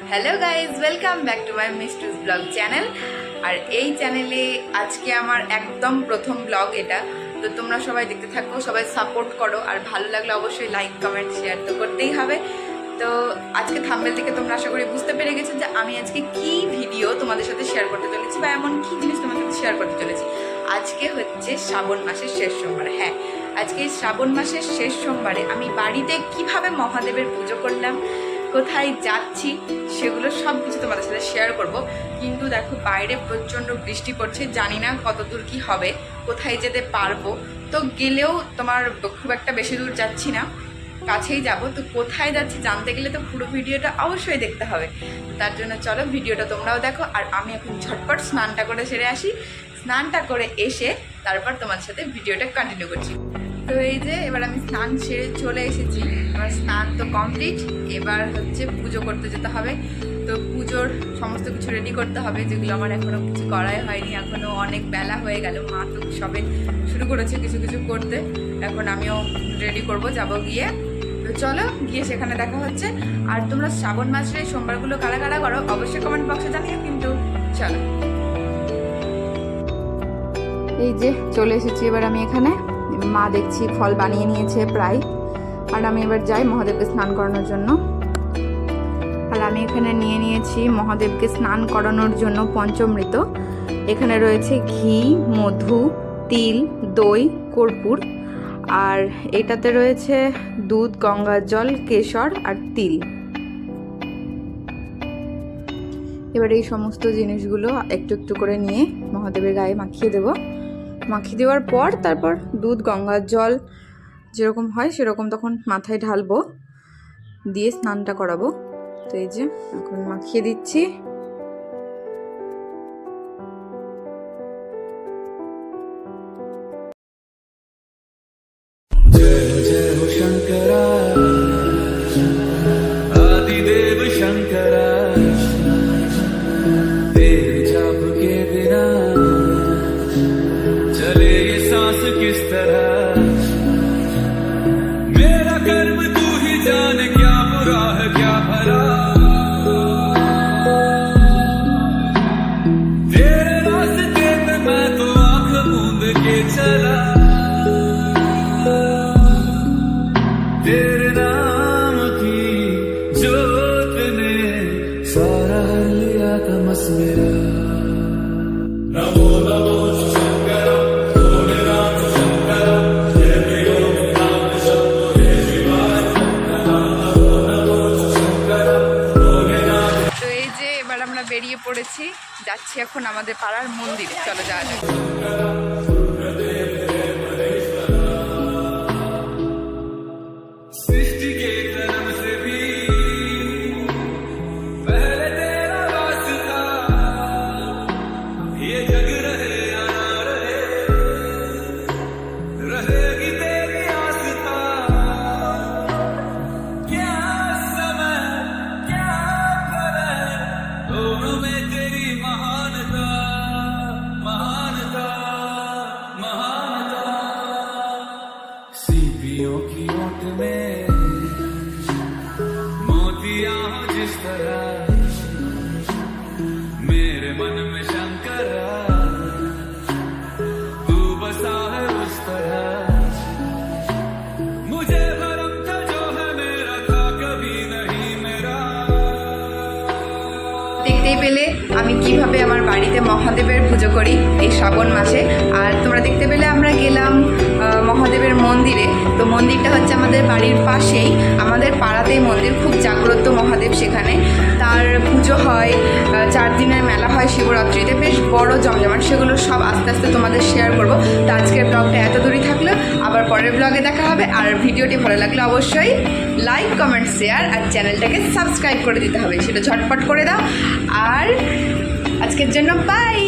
Hello guys, welcome back to my মিস্টুস blog channel. আর এই চ্যানেলে আজকে আমার একদম প্রথম ব্লগ এটা, তো তোমরা সবাই দেখতে থাকো, সবাই সাপোর্ট করো। আর ভালো লাগলে অবশ্যই লাইক কমেন্ট শেয়ার তো করতেই হবে। তো আজকে থাম্বনেল থেকে তোমরা আশা করি বুঝতে পেরে গেছো যে আমি আজকে কি ভিডিও তোমাদের সাথে শেয়ার করতে চলেছি বা এমন কি জিনিস তোমাদের সাথে শেয়ার করতে চলেছি। আজকে হচ্ছে শ্রাবণ মাসের শেষ সোমবার। হ্যাঁ, আজকে শ্রাবণ মাসের শেষ সোমবারে আমি বাড়িতে কিভাবে মহাদেবের পুজো করলাম, কোথায় যাচ্ছি, সেগুলো সব কিছু তোমাদের সাথে শেয়ার করব। কিন্তু দেখো, বাইরে প্রচণ্ড বৃষ্টি পড়ছে, জানি না কতদূর কি হবে, কোথায় যেতে পারবো। তো গেলেও তোমার খুব একটা বেশি দূর যাচ্ছি না, কাছেই যাব। তো কোথায় যাচ্ছি জানতে গেলে তো পুরো ভিডিওটা অবশ্যই দেখতে হবে। তার জন্য চলো ভিডিওটা তোমরাও দেখো। আর আমি এখন ঝটপট স্নানটা করে সেরে আসি। স্নানটা করে এসে তারপর তোমাদের সাথে ভিডিওটা কন্টিনিউ করছি। তো এই যে এবার আমি স্নান সেরে চলে এসেছি, আমার স্নান তো কমপ্লিট। এবার হচ্ছে পুজো করতে যেতে হবে। তো পুজোর সমস্ত কিছু রেডি করতে হবে, যেগুলো আমার এখনও কিছু করাই হয়নি। এখনও অনেক বেলা হয়ে গেল, মা তো সবে শুরু করেছে কিছু কিছু করতে। এখন আমিও রেডি করব, যাব গিয়ে। তো চলো গিয়ে সেখানে দেখা হচ্ছে। আর তোমরা শ্রাবণ মাসের এই সোমবারগুলো কারা কারা করো অবশ্যই কমেন্ট বক্সে জানিও কিন্তু। চলো, এই যে চলে এসেছি এবার আমি এখানে। মা দেখছি ফল বানিয়ে নিয়েছে প্রায়। আর আমি এবার যাই মহাদেবকে স্নান করানোর জন্য। আর আমি এখানে নিয়ে নিয়েছি মহাদেবকে স্নান করানোর জন্য পঞ্চামৃত। এখানে রয়েছে ঘি, মধু, তিল, দই, কর্পূর। আর এটাতে রয়েছে দুধ, গঙ্গার জল, কেশর আর তিল। এবার এই সমস্ত জিনিসগুলো একটু একটু করে নিয়ে মহাদেবের গায়ে মাখিয়ে দেব। মাখিয়ে দেওয়ার পর তারপর দুধ, গঙ্গার জল যেরকম হয় সেরকম তখন মাথায় ঢালবো, দিয়ে স্নানটা করাবো। তো এই যে এখন মাখিয়ে দিচ্ছি। বেরিয়ে পড়েছি, যাচ্ছি এখন আমাদের পাড়ার মন্দিরে। চলো যাওয়া যাক। मेरे मन में शंकर तू बसा है उस तरह, मुझे भरम था जो है मेरा था कभी नहीं मेरा। দেখতেই পেলে আমি কিভাবে আমার বাড়িতে মহাদেবের পুজো করি এই শ্রাবণ মাসে। আর তোমরা দেখতে পেলে আমরা গেলাম মহাদেবের মন্দিরে। তো মন্দিরটা হচ্ছে আমাদের বাড়ির পাশেই, আমাদের পাড়াতেই মন্দির, খুব জাগ্রত মহাদেব সেখানে। তার পুজো হয়, 4 দিনের মেলা হয় শিবরাত্রিতে, বেশ বড় জমজমাট। সেগুলো সব আস্তে আস্তে তোমাদের শেয়ার করবো। তো আজকের ব্লগটা এত দূরই থাকলো, আবার পরের ব্লগে দেখা হবে। আর ভিডিওটি ভালো লাগলে অবশ্যই লাইক কমেন্ট শেয়ার আর চ্যানেলটাকে সাবস্ক্রাইব করে দিতে হবে, সেটা ঝটপট করে দাও। আর আজকের জন্য বাই।